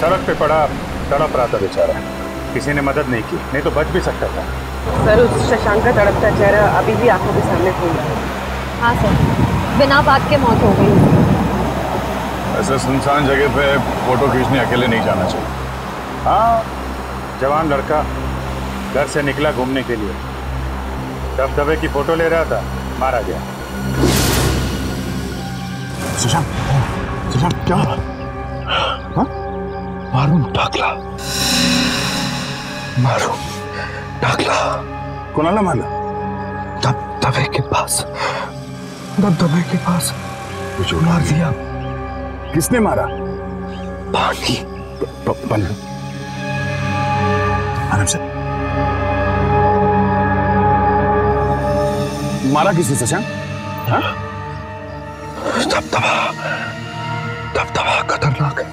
सड़क पे पड़ा तड़प रहा था बेचारा, किसी ने मदद नहीं की, नहीं तो बच भी सकता था। सर, उस शशांक का तड़पता चेहरा अभी भी आंखों के सामने घूम रहा है। हाँ सर, बिना बात के मौत हो गई। ऐसे सुनसान जगह पे फोटो खींचने अकेले नहीं जाना चाहिए। हाँ, जवान लड़का घर से निकला घूमने के लिए, दबदबे की फोटो ले रहा था, मारा गया। शशांक, शशांक क्या? हाँ? मारून टाकला, मारून टाकला। कोणाला मारला? दबदबे के पास, दबदबे के पास मार दिया। किसने मारा? पानी। पानी। आराम से। मारा किसने शशांक? हाँ? दबदबा, दबदबा खतरनाक है।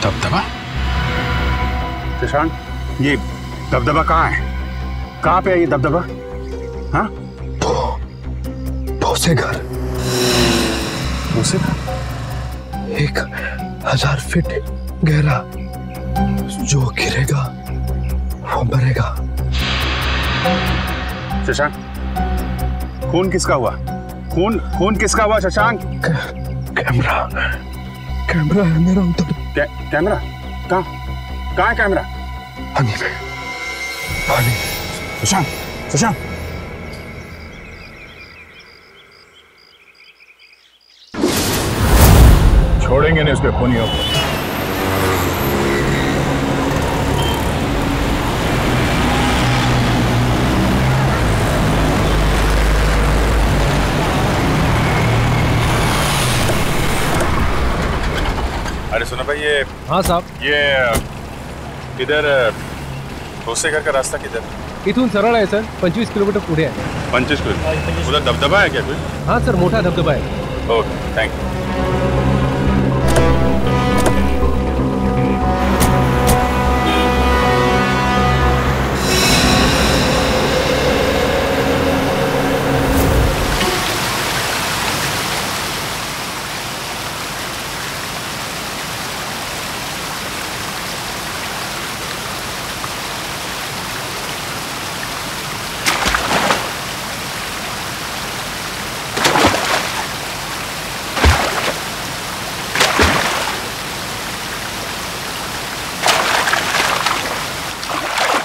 दबदबा? शशांक, ये दबदबा कहाँ है? कहाँ पे है ये दबदबा? हाँ? भोसे घर। भोसे घर? 1000 फीट गहरा, जो गिरेगा वो मरेगा। शशांक, खून किसका हुआ? खून किसका हुआ शशांक? कैमरा, कैमरा है मेरा उधर। कैमरा? कहाँ है कैमरा? पानी में, पानी। शशांक, शशांक। छोड़ेंगे नहीं उसके खूनियों को। अरे सुनो भाई, ये हाँ साहब, ये इधर भोसे घर का रास्ता किधर? इथून सरळ आहे सर, 25 किलोमीटर पुढे आहे। 25 किलोमीटर? उधर दबदबा है क्या कोई? हाँ सर, मोठा धबधबा आहे। Okay, thank you.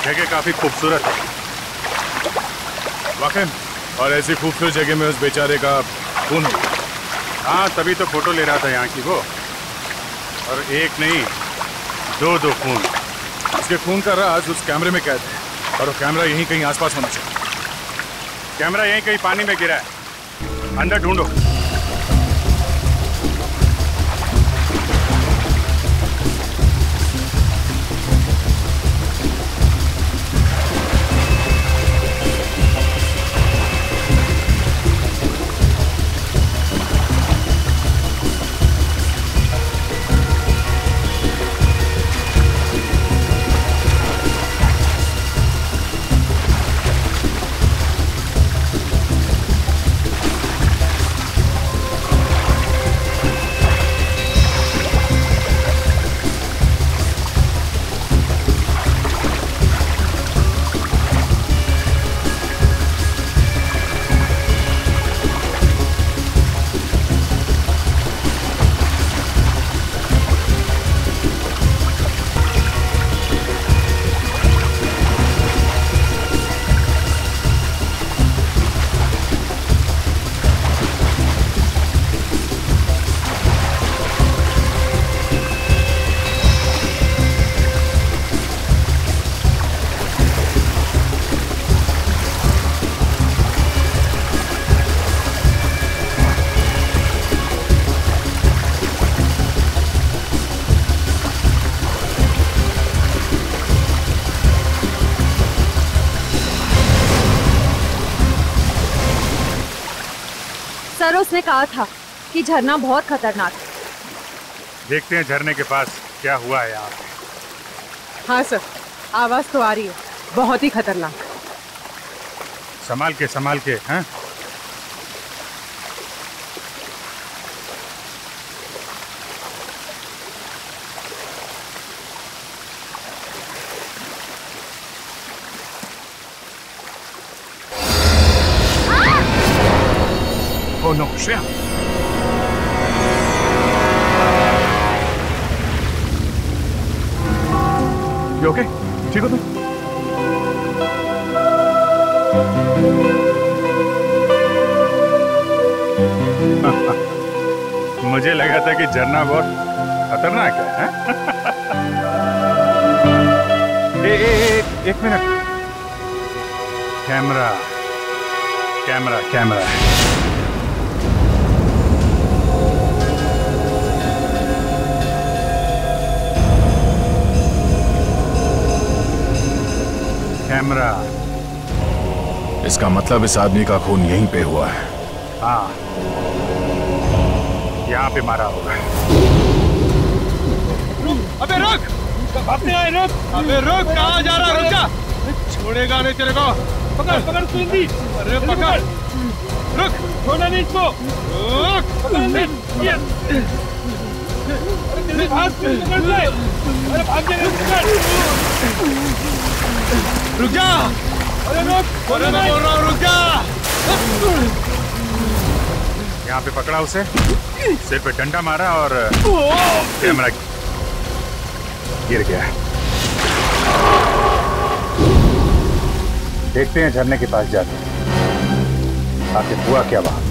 जगह काफी खूबसूरत है वाकई, और ऐसी खूबसूरत जगह में उस बेचारे का खून हो। हाँ, तभी तो फोटो ले रहा था यहाँ की वो, और एक नहीं दो खून। उसके खून का राज उस कैमरे में कैद है, और वो कैमरा यहीं कहीं आसपास होना चाहिए। कैमरा यहीं कहीं पानी में गिरा है, अंदर ढूंढो। सर, उसने कहा था कि झरना बहुत खतरनाक है। देखते हैं झरने के पास क्या हुआ है यहाँ। हाँ सर, आवाज तो आ रही है, बहुत ही खतरनाक। संभाल के हैं। Shreya, you okay? ठीक हो तुम? मुझे लगा था कि झरना बहुत खतरनाक है। एक minute. Camera camera camera camera. इसका मतलब इस आदमी का खून यहीं पे हुआ है। हाँ, यहाँ पे मारा होगा। अबे रुक! भागने आए, रुक! अबे रुक! कहाँ जा रहा? रुक जा! छोड़ेगा नहीं तेरे को। पकड़ पकड़ सुंदी! अरे पकड़! रुक! छोड़ना नहीं इसको! रुक! पकड़ नहीं! अरे तेरे हाथ से पकड़ ले! अरे भाग जा! रुक जा! अरे रुक! अरे मैं बोल रहा हूँ रुक जा! यहाँ पे पकड़ा उसे, सिर पे डंडा मारा और कैमरा गिर गया। देखते हैं झरने के पास जाते हैं आखिर हुआ क्या वहां पे।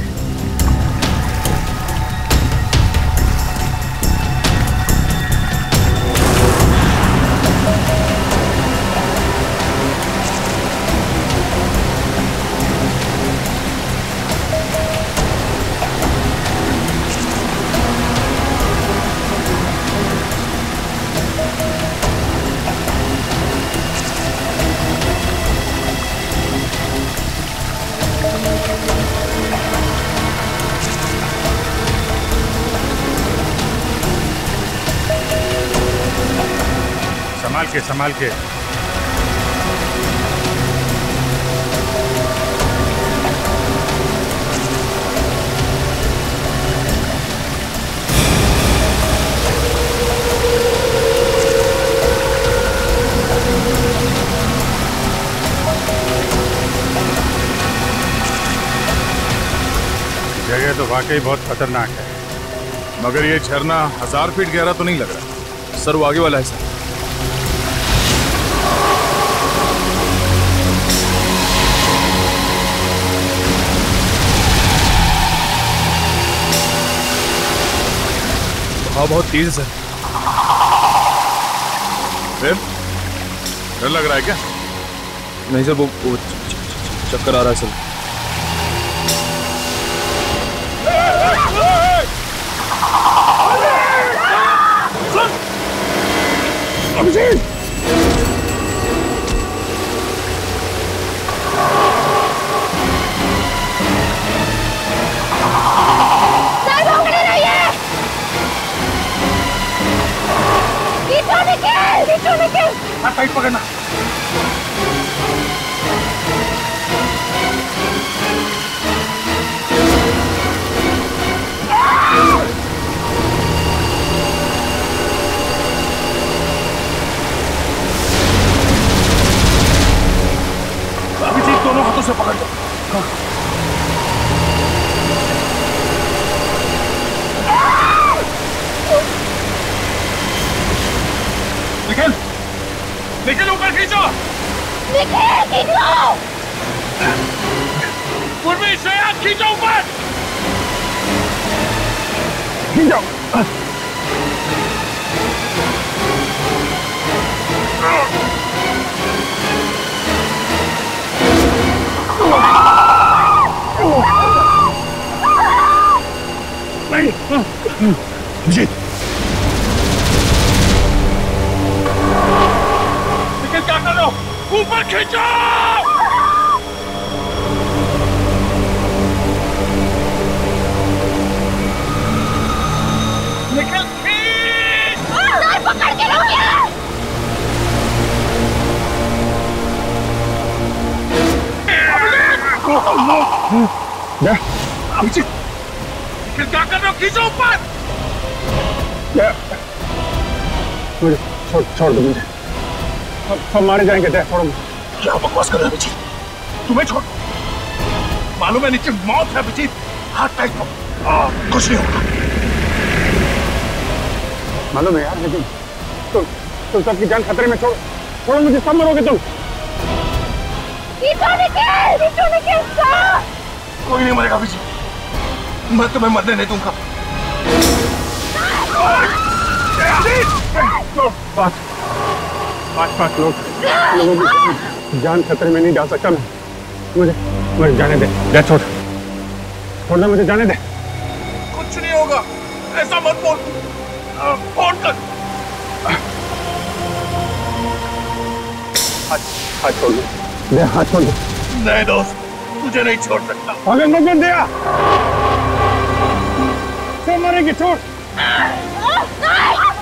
संभाल के जगह तो वाकई बहुत खतरनाक है, मगर ये झरना 1000 फीट गहरा तो नहीं लग रहा। सर वो आगे वाला है सर। हाँ बहुत तेज है सर। फिर डर लग रहा है क्या? नहीं सर, वो चक्कर आ रहा है सर। अभिजीत! टाइट पकड़ना। अभिजीत दोनों हाथों से पकड़ दो। निखिल, निखिल ऊपर खींचो। निखिल खींचो। पूर्वी श्रेया खींचो ऊपर। खींचो। अभिजीत! निखिल क्या कर रहे हो? ऊपर खींचो। निखिल खींच। पकड़ के लो क्या? अभिजीत! निखिल क्या कर रहे हो? खींचो ऊपर। मुझे छोड़ दो मुझे। सब मारे जाएंगे। छोड़ो। क्या बकवास कर रहे हो अभिजीत? तुम्हें छोड़। मालूम है नीचे मौत है अभिजीत। हाथ टाइट करो, कुछ नहीं होगा। मालूम है यार, लेकिन तुम सबकी जान खतरे में। छोड़ो मुझे, सब मरोगे तुम। कोई नहीं मरेगा अभिजीत, मैं तुम्हें मरने नहीं दूंगा। पांच लोगों की जान खतरे में नहीं डाल सकता मैं। मुझे जाने दे। छोड़ दे, मुझे जाने दे। कुछ नहीं होगा, ऐसा मत बोल। फोन कर। हाथ छोड़ दे, हाथ छोड़ दे। नहीं दोस्त, तुझे नहीं छोड़ सकता। अगर मत दिया तो मरेगी। छोड़।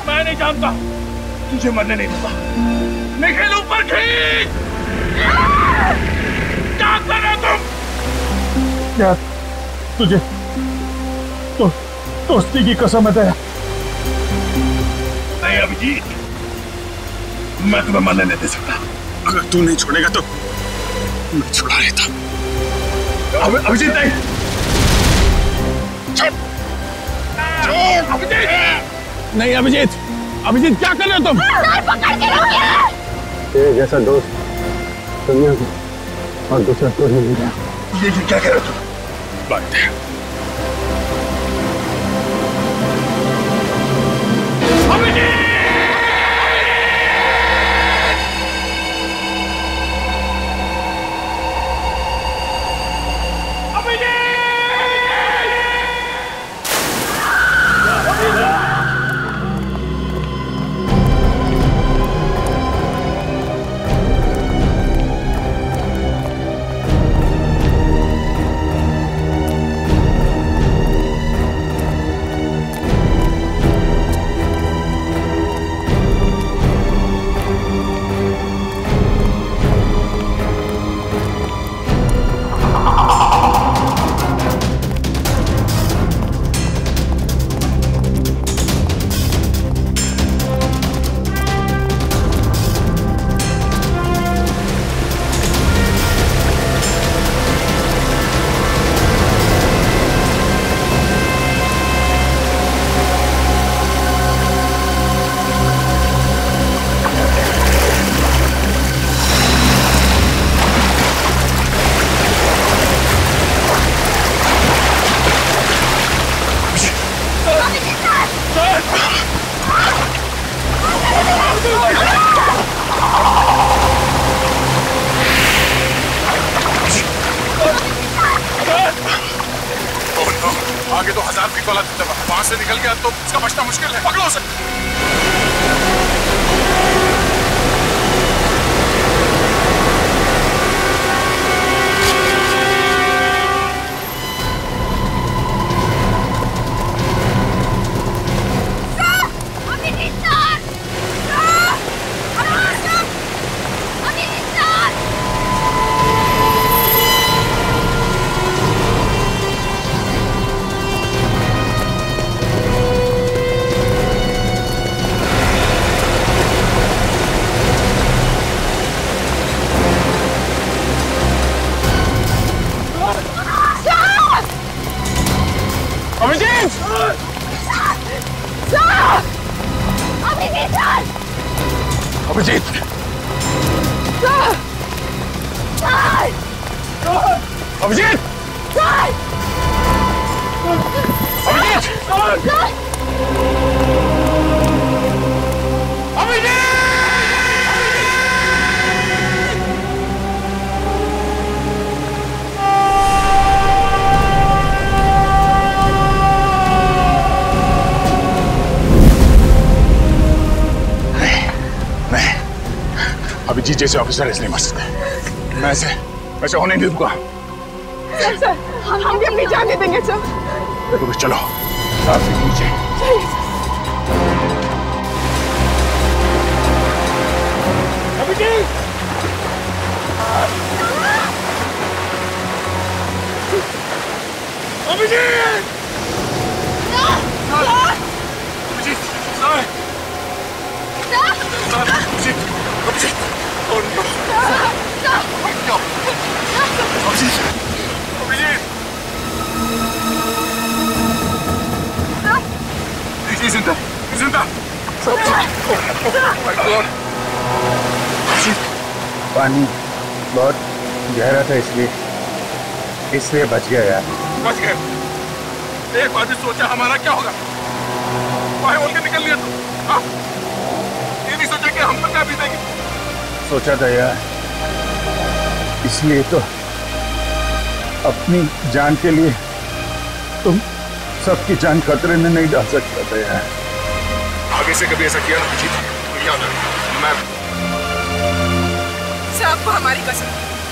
मैं नहीं जानता, तुझे मरने नहीं दूंगा। निखिल ऊपर खींच। क्या कर रहे तुम? क्या तुझे दोस्ती की कसम है तेरा? नहीं अभिजीत, मैं तुम्हें मरने नहीं दे सकता। अगर तू नहीं छोड़ेगा तो मैं छुड़ा लेता। अभिजीत नहीं। नहीं अभिजीत क्या कर रहे हो तुम? पकड़ के रखिए। तेरे जैसा दोस्त दुनिया में और दूसरा कोई नहीं मिला। ये क्या कह रहे हो तुम? बात है आगे तो 1000 फीट वाला दबदबा, वहां से निकल गया तो उसका बचना मुश्किल है। पकड़ो उसे। अभिजीत! अभिजीत! अभिजीत जैसे ऑफिसर इसलिए मर सकते। मैं ऐसे होने नहीं दूंगा। सर हम भी अपनी जान दे देंगे सर। तो चलो साथ में नीचे। अभिजीत! अभिजीत! अभिजीत! अभिजीत जिंदा, जिंदा। पानी बहुत गहरा था इसलिए बच गया यार। बच गए। एक बार भी सोचा हमारा क्या होगा? बाहर बोल के निकल लिया तू। हाँ? ये नहीं सोचा कि हम पर क्या बीतेगी? सोचा था यार, इसलिए तो अपनी जान के लिए तुम सबकी जान खतरे में नहीं डाल सकता था यार। आगे से कभी ऐसा किया ना अभिजीत, तो याद रख, मैं आपको हमारी कसम,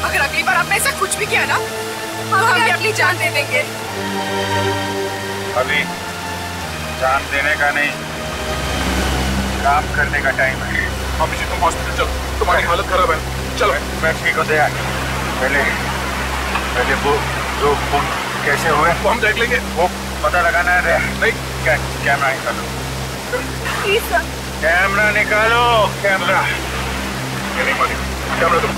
अगर अगली बार आपने ऐसा कुछ भी किया ना, हम भी अपनी जान दे देंगे। अभी जान देने का नहीं, काम करने का टाइम है। अभिजीत तुम हॉस्पिटल चलो, तुम्हारी हालत खराब है। चलो। मैं ठीक हो गया। पहले वो जो खून कैसे हुए वो हम देख लेंगे। वो पता लगाना है। नहीं, कैमरा निकालो। कैमरा निकालो, कैमरा। ये नहीं मानी, कैमरा दो।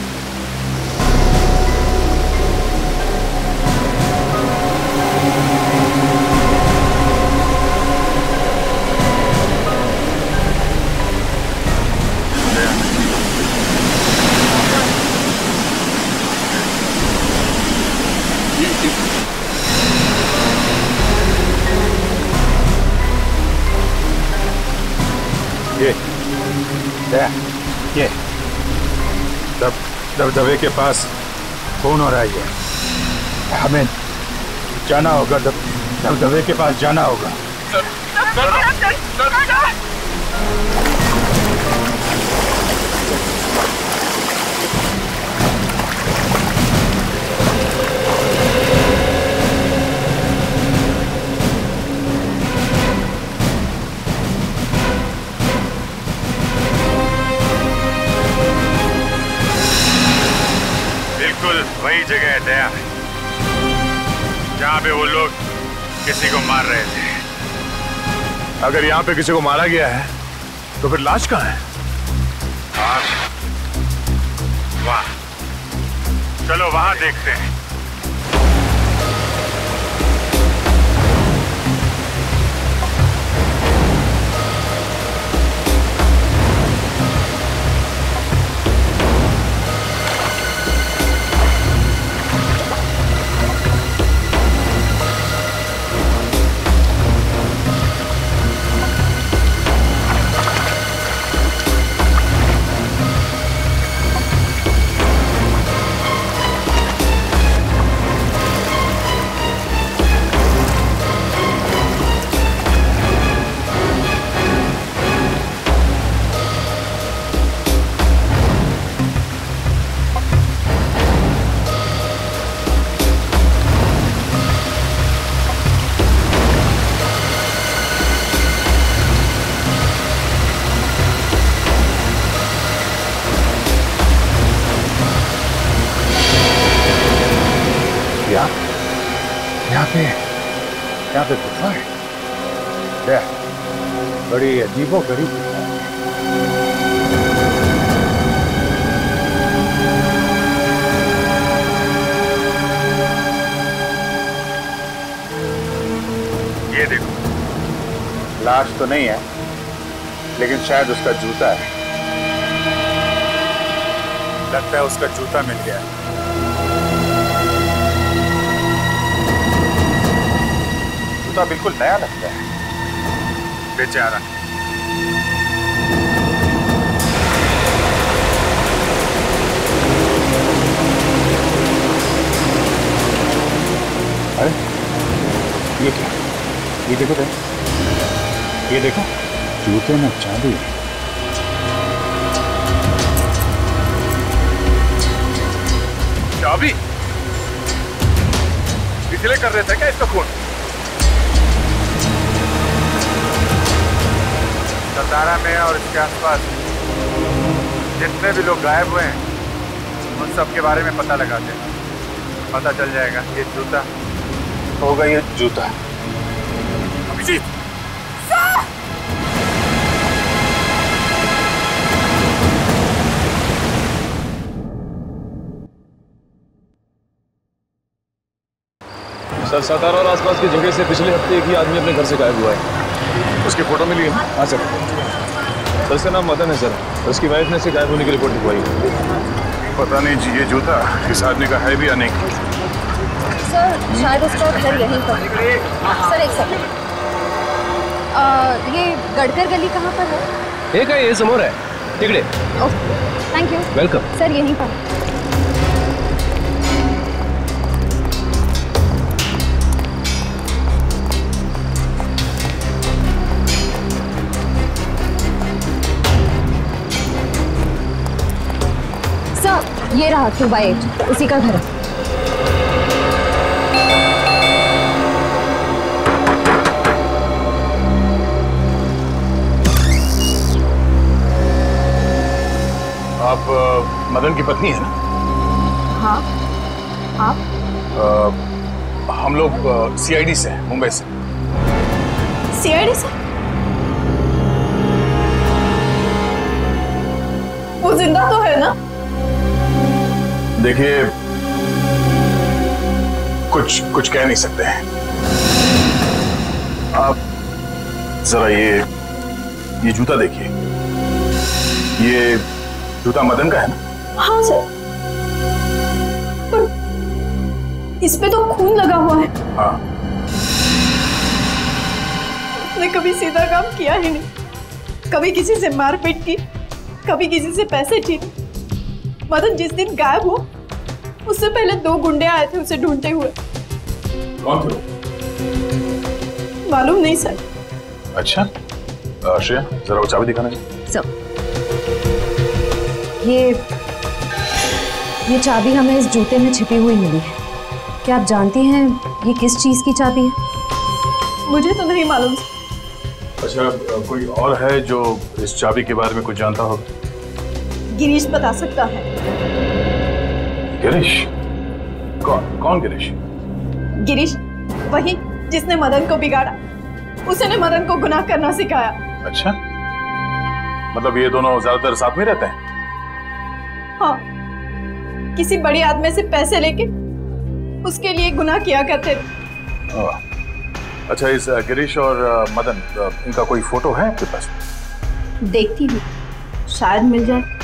ये दबदबे के पास खून हो रहा है। हमें जाना होगा, दबदबे के पास जाना होगा। वही जगह है दया, जहाँ पे वो लोग किसी को मार रहे थे। अगर यहाँ पे किसी को मारा गया है तो फिर लाश कहाँ है? वहाँ चलो, वहाँ देखते हैं। यहाँ पे गुफा है। बड़ी अजीबोगरीब गुफा है। ये देखो, लाश तो नहीं है, लेकिन शायद उसका जूता है। लगता है उसका जूता मिल गया। जूता बिल्कुल नया लगता है। बेचारा। अरे ये क्या? ये देखो तो, ये देखो, जूते में चांदी है। चाबी? इसलिए कर रहे थे क्या इसका खून? सरदारा में और इसके आसपास जितने भी लोग गायब हुए हैं, उन सब के बारे में पता लगाते हैं। पता चल जाएगा ये जूता होगा, ये जूता। अभिजीत! सर, सतारा और आसपास की जगह से पिछले हफ्ते एक ही आदमी अपने घर से गायब हुआ है। उसकी फोटो मिली है? हाँ सर। सर उसका नाम मदन है सर। उसकी वाइफ ने इसे गायब होने की रिपोर्ट लिखवाई है। पता नहीं जी, ये जूता इस आदमी का है भी या नहीं। सर शायद उसका घर यहीं पर। सर एक सेकंड, ये गड़कर गली कहाँ पर है? एक है ये समोर है तिकडे। Okay thank you. Welcome. Sir यहीं पर। सर ये रहा 2/8, उसी का घर है। आप मदन की पत्नी है ना? हाँ आप? हम लोग सीआईडी से हैं, मुंबई से। सीआईडी से? वो जिंदा तो है ना? देखिए, कुछ कह नहीं सकते हैं। आप जरा ये जूता देखिए। ये जूता मदन का है ना? हाँ सर, पर इस पे तो खून लगा हुआ है। हाँ। उसने कभी सीधा काम किया ही नहीं, कभी किसी से मारपीट की, कभी किसी से पैसे छीने। मदन जिस दिन गायब हुआ उससे पहले 2 गुंडे आए थे उसे ढूंढते हुए। कौन थे? मालूम नहीं सर। अच्छा, श्रेया जरा वो चाबी दिखाना चाहिए। सर ये चाबी हमें इस जूते में छिपी हुई मिली है। क्या आप जानती हैं ये किस चीज की चाबी है? मुझे तो नहीं मालूम। अच्छा, कोई और है जो इस चाबी के बारे में कुछ जानता होगा? गिरीश बता सकता है। गिरीश? कौन गिरीश? गिरीश वही जिसने मदन को बिगाड़ा। उसने मदन को गुनाह करना सिखाया। अच्छा, मतलब ये दोनों ज्यादातर साथ में रहते हैं? हाँ, किसी बड़ी आदमी से पैसे लेके उसके लिए गुनाह किया करते थे। अच्छा, इस गिरीश और मदन, इनका कोई फोटो है आपके पास? देखती हूँ, शायद मिल जाए।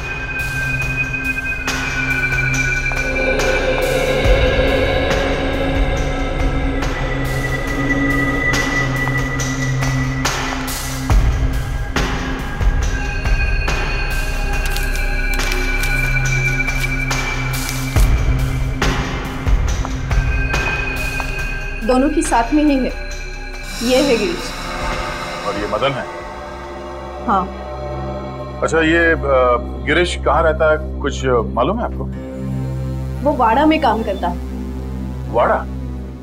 दोनों की साथ में ही है। ये है गिरीश और ये मदन है? हाँ। अच्छा, ये गिरीश कहाँ रहता है, कुछ मालूम है आपको? वो वाड़ा में काम करता है। वाड़ा?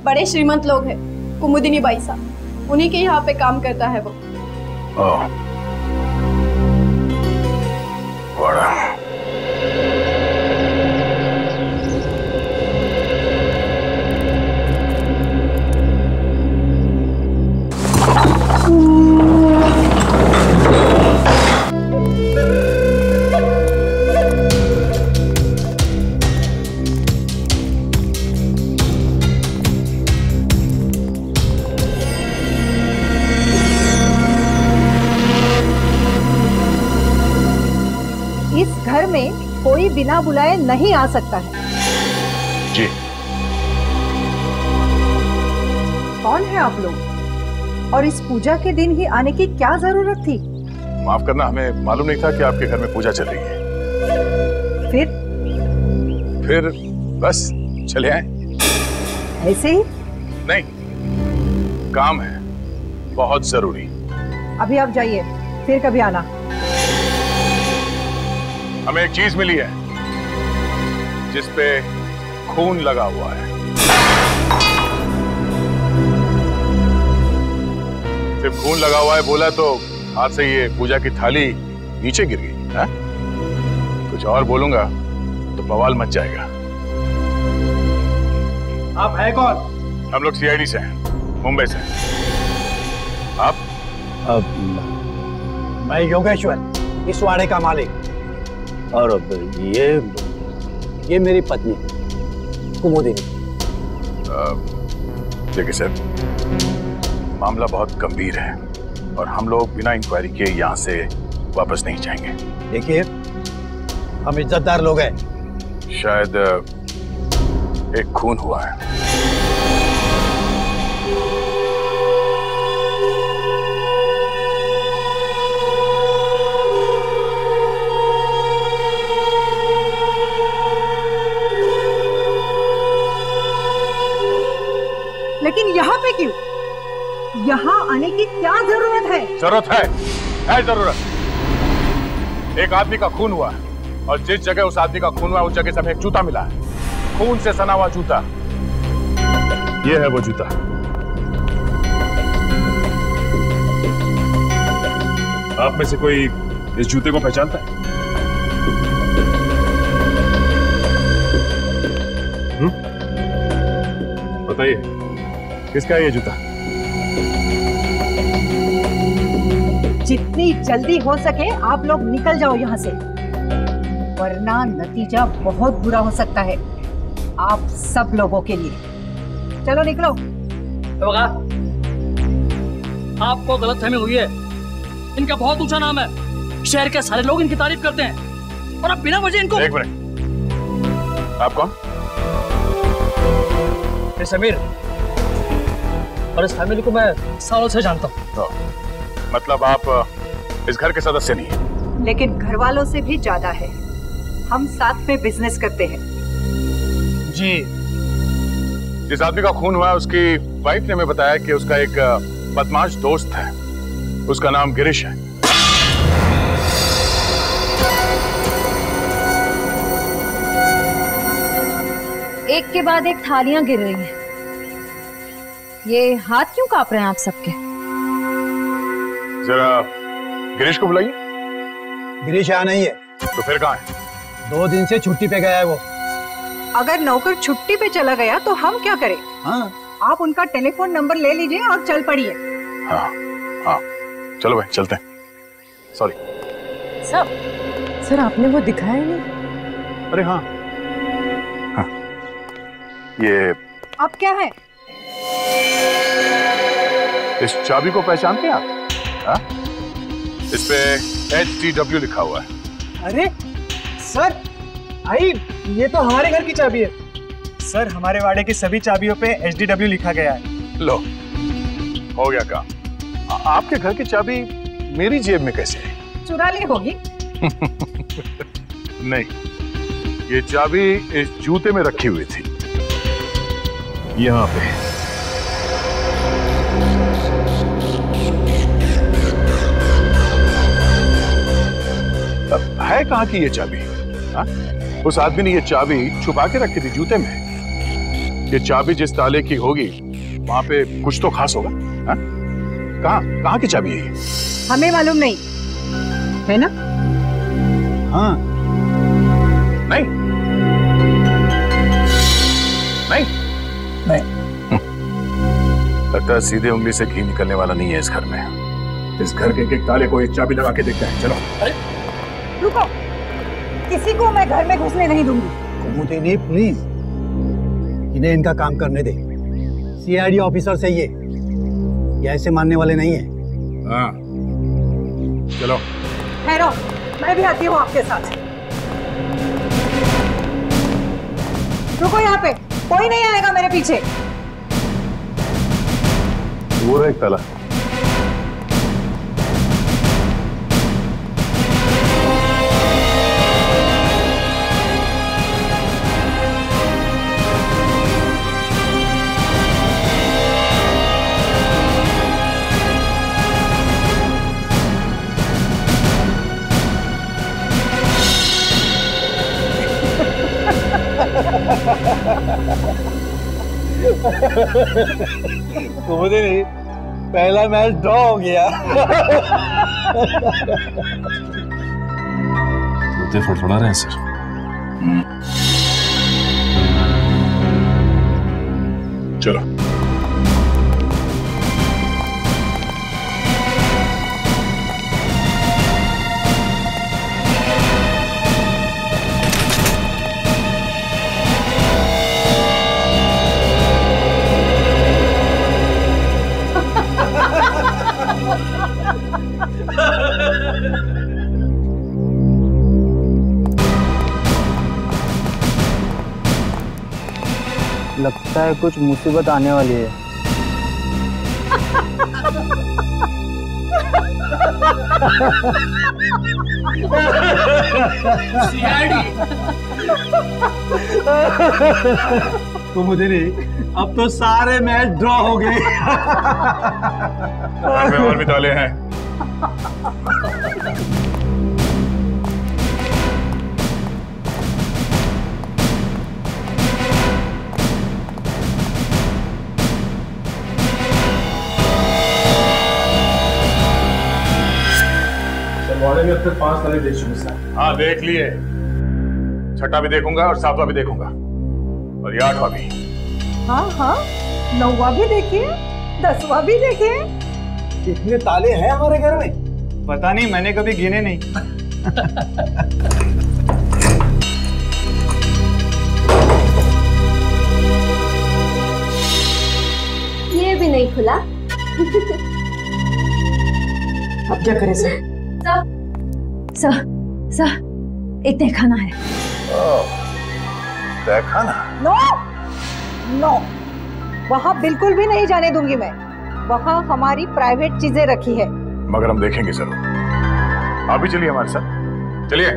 बड़े श्रीमंत लोग हैं, कुमुदिनी बाई साहब, उन्हीं के यहाँ पे काम करता है वो। वाड़ा। इस घर में कोई बिना बुलाए नहीं आ सकता है। जी। कौन है आप लोग? और इस पूजा के दिन ही आने की क्या जरूरत थी? माफ करना, हमें मालूम नहीं था कि आपके घर में पूजा चल रही है। फिर बस चले आए। ऐसे ही? नहीं, काम है बहुत जरूरी। अभी आप जाइए, फिर कभी आना। हमें एक चीज मिली है जिस पे खून लगा हुआ है। सिर्फ खून लगा हुआ है बोला तो हाथ से ये पूजा की थाली नीचे गिर गई है? कुछ और बोलूंगा तो बवाल मच जाएगा। आप है कौन? हम लोग सीआईडी से हैं, मुंबई से। आप? मैं योगेश्वर, इस वाड़े का मालिक। और ये मेरी पत्नी कुमुदिनी। देखिए सर, मामला बहुत गंभीर है। और हम लोग बिना इंक्वायरी के यहाँ से वापस नहीं जाएंगे। देखिए, हम इज्जतदार लोग हैं। शायद एक खून हुआ है। लेकिन यहाँ पे क्यों? यहाँ आने की क्या जरूरत है? जरूरत है जरूरत। एक आदमी का खून हुआ है और जिस जगह उस आदमी का खून हुआ उस जगह से हमें एक जूता मिला है, खून से सना हुआ जूता। ये है वो जूता। आप में से कोई इस जूते को पहचानता है? बताइए, किसका है ये जूता? जितनी जल्दी हो सके आप लोग निकल जाओ यहाँ से, वरना नतीजा बहुत बुरा हो सकता है आप सब लोगों के लिए। चलो निकलो। आपको गलतफहमी हुई है। इनका बहुत ऊंचा नाम है, शहर के सारे लोग इनकी तारीफ करते हैं और अब बिना वजह इनको। एक मिनट, आप कौन? समीर, और इस फैमिली को मैं सालों से जानता हूँ। मतलब आप इस घर के सदस्य नहीं हैं? लेकिन घर वालों से भी ज्यादा है। हम साथ में बिजनेस करते हैं। जी। जिस आदमी का खून हुआ है उसकी वाइफ ने हमें बताया कि उसका एक बदमाश दोस्त है, उसका नाम गिरीश है। एक के बाद एक थालियां गिर रही हैं। ये हाथ क्यों कांप रहे हैं आप सबके? जरा गिरीश को बुलाइए। गिरीश यहाँ नहीं है। तो फिर कहाँ है? 2 दिन से छुट्टी पे गया है वो। अगर नौकर छुट्टी पे चला गया तो हम क्या करें? हाँ, आप उनका टेलीफोन नंबर ले लीजिए और चल पड़िए। हाँ हाँ, चलो भाई चलते हैं। सॉरी सर आपने वो दिखाया नहीं। अरे हाँ, ये अब क्या है? इस चाबी को पहचानते हैं आप? हाँ? इस पे HTW लिखा हुआ है। अरे सर, आई ये तो हमारे घर की चाबी है। सर, हमारे वाड़े की सभी चाबियों पे HTW लिखा गया है। लो, हो गया काम। आपके घर की चाबी मेरी जेब में कैसे है? चुरा ली होगी। नहीं, ये चाबी इस जूते में रखी हुई थी, यहाँ पे। है कहाँ की ये चाबी? हा? उस आदमी ने ये चाबी छुपा के रखी थी जूते में। ये चाबी जिस ताले की होगी वहां पे कुछ तो खास होगा। हा? कहाँ की चाबी है ये? हमें मालूम नहीं है ना? हाँ। नहीं नहीं नहीं। लगता है सीधे उंगली से घी निकलने वाला नहीं है इस घर में। इस घर के एक ताले को एक चाबी लगा के देखते हैं। चलो। रुको, किसी को मैं घर में घुसने नहीं दूंगी। कुमुदिनी प्लीज, इन्हें इनका काम करने दे। CID ऑफिसर से ये ऐसे मानने वाले नहीं है। हाँ, चलो। ठहरो, मैं भी आती हूँ आपके साथ। रुको, यहाँ पे कोई नहीं आएगा मेरे पीछे। वो रहा एक ताला। कुमुदिनी, पहला मैच ड्रॉ हो गया। जूते फड़फड़ा रहे हैं सर। चलो। लगता है कुछ मुसीबत आने वाली है। तो मुझे नहीं, अब तो सारे मैच ड्रॉ हो गए। और भी ताले हैं। वाले में अब तक 5 ताले देख चुके सर। हाँ देख लिए, छठा भी देखूंगा और 7वां भी देखूंगा और ये 8वां भी। हाँ हाँ, 9वां भी देखिए, 10वां भी देखिए। इतने ताले हैं हमारे घर में? पता नहीं, मैंने कभी गिने नहीं। ये भी नहीं खुला। अब क्या करें सर? सर एक तहखाना है। तहखाना? नो नो, वहाँ बिल्कुल भी नहीं जाने दूंगी मैं। वहाँ हमारी प्राइवेट चीजें रखी है। मगर हम देखेंगे जरूर। आप भी चलिए हमारे साथ, चलिए।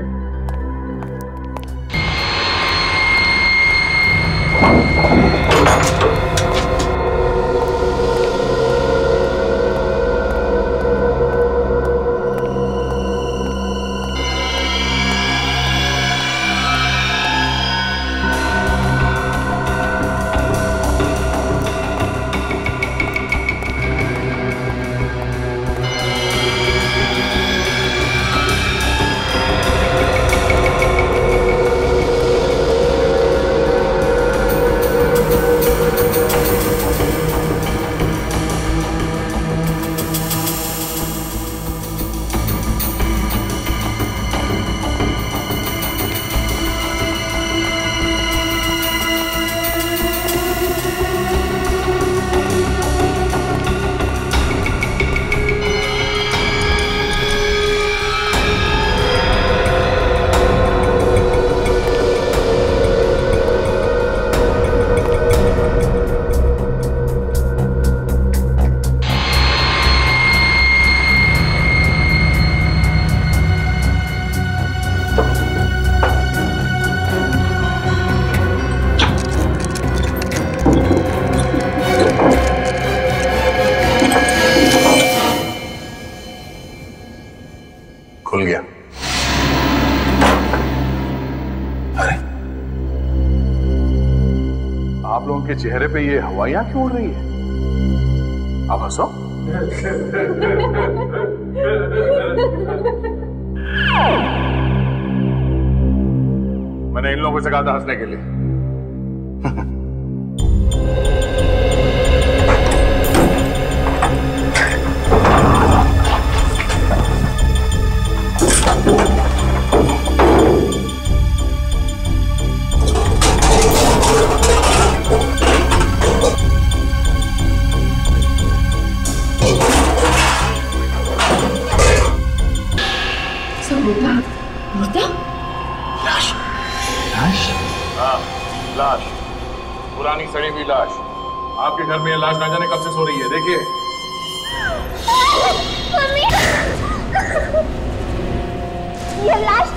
खुल गया। अरे आप लोगों के चेहरे पे ये हवाइयां क्यों उड़ रही है? आप हंसो। मैंने इन लोगों से कहा था हंसने के लिए। लाश, पुरानी सड़ी हुई लाश। आपके घर में ये लाश ना जाने कब से सो रही है, देखिए। ये लाश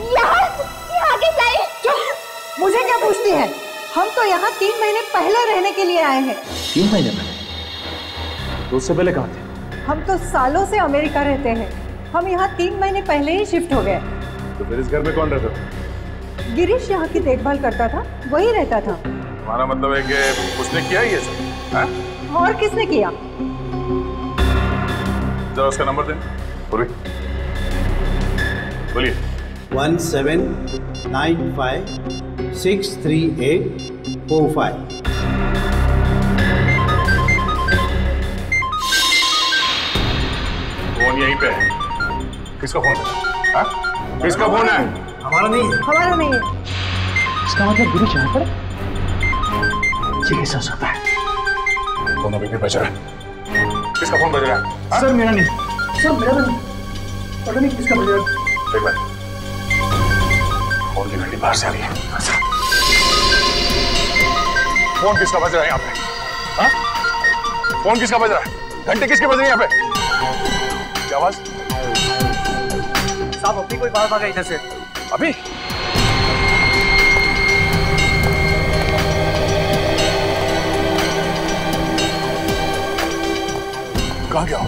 यहाँ कैसे आई? मुझे क्या पूछती है? हम तो यहाँ 3 महीने पहले रहने के लिए आए हैं। 3 महीने पहले? तो उससे पहले कहाँ थे? हम तो सालों से अमेरिका रहते हैं। हम यहाँ 3 महीने पहले ही शिफ्ट हो गए। तो फिर इस घर में कौन रहता था? गिरीश यहाँ की देखभाल करता था, वही रहता था। हमारा मतलब है कि उसने किया ही ये सब? और किसने किया? जरा उसका नंबर दें। बोलिए। 17956384 फोन यहीं पे है। किसका फोन है? किसका फोन है? हमारा नहीं है। हमारा नहीं है। इसका मतलब गिरीश यहाँ पर? ये कैसा हो सकता है? फोन अभी भी बज रहा है। किसका फोन बज रहा है? सर मेरा नहीं। सब मेरा नहीं, पता नहीं किसका बजा। एक बार फोन की घंटी बाहर से आ रही है। फोन किसका बज रहा है यहाँ पे? हाँ? फोन किसका बज रहा है? घंटे किसके बज रही है यहाँ पे? क्या आवाज? साहब अभी कोई बाहर भागा इधर से। अभी? कहाँ गया हो?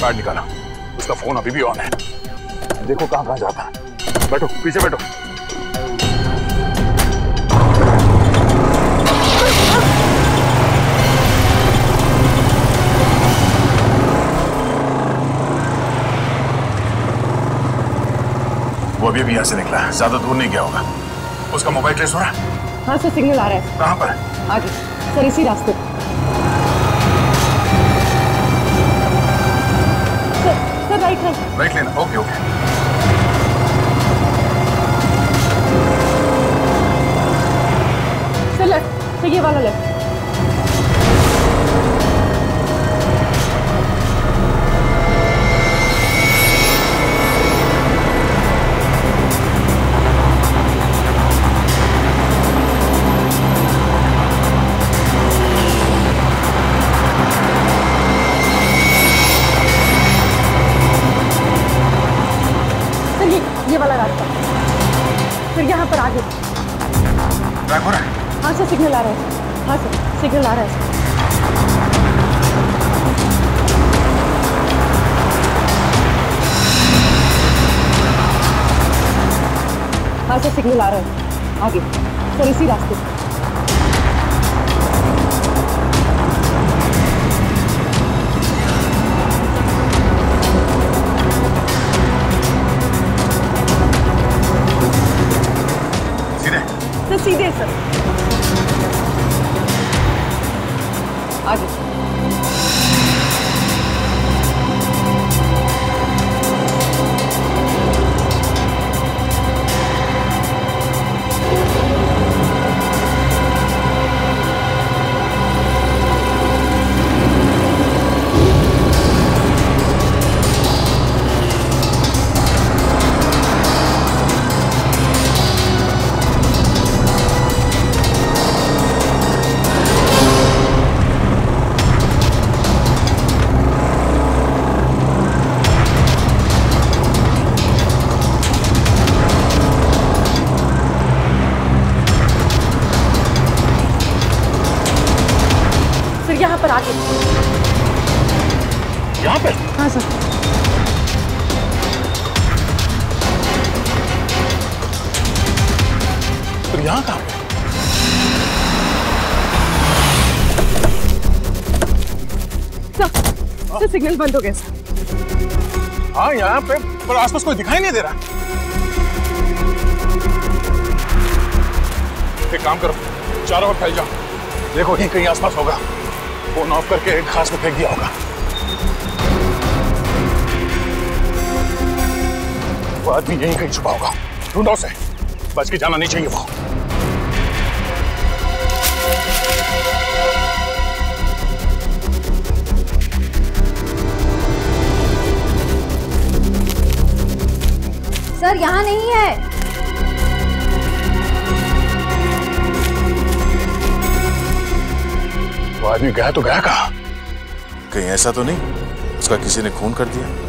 बैठ निकाला, उसका फोन अभी भी ऑन है। देखो कहाँ कहाँ जाता है। बैठो, पीछे बैठो। वो अभी यहाँ से निकला है, ज्यादा दूर नहीं गया होगा। उसका मोबाइल ट्रेस हो रहा है? हाँ सर, सिग्नल आ रहा है। कहाँ पर? आगे सर, इसी रास्ते। Sir right right. राइट लेना। Okay okay. Sir left, sir ये वाला लेफ्ट। ये वाला रास्ता, फिर यहाँ पर आगे। ट्रैक हो रहा है? हाँ सर, सिग्नल आ रहा है। हाँ सर, सिग्नल आ रहा है। हाँ सर, सिग्नल आ रहा है। आगे सर, इसी रास्ते से। सीधे सर, आगे। यहाँ पर आगे। यहाँ पे? हाँ सर। तो यहाँ कहाँ पे? सर सिग्नल बंद हो गया सर। हाँ यहाँ पे, पर आसपास कोई दिखाई नहीं दे रहा। एक काम करो, चारों ओर फैल जाओ, देखो यहीं कहीं आसपास होगा। फोन ऑफ करके एक घास में फेंक दिया होगा। वो आदमी यहीं कहीं छुपा होगा, ढूंढो उसे, बच के जाना नहीं चाहिए वो। सर यहाँ नहीं है। वो आदमी गया तो गया कहाँ? कहीं ऐसा तो नहीं उसका किसी ने खून कर दिया?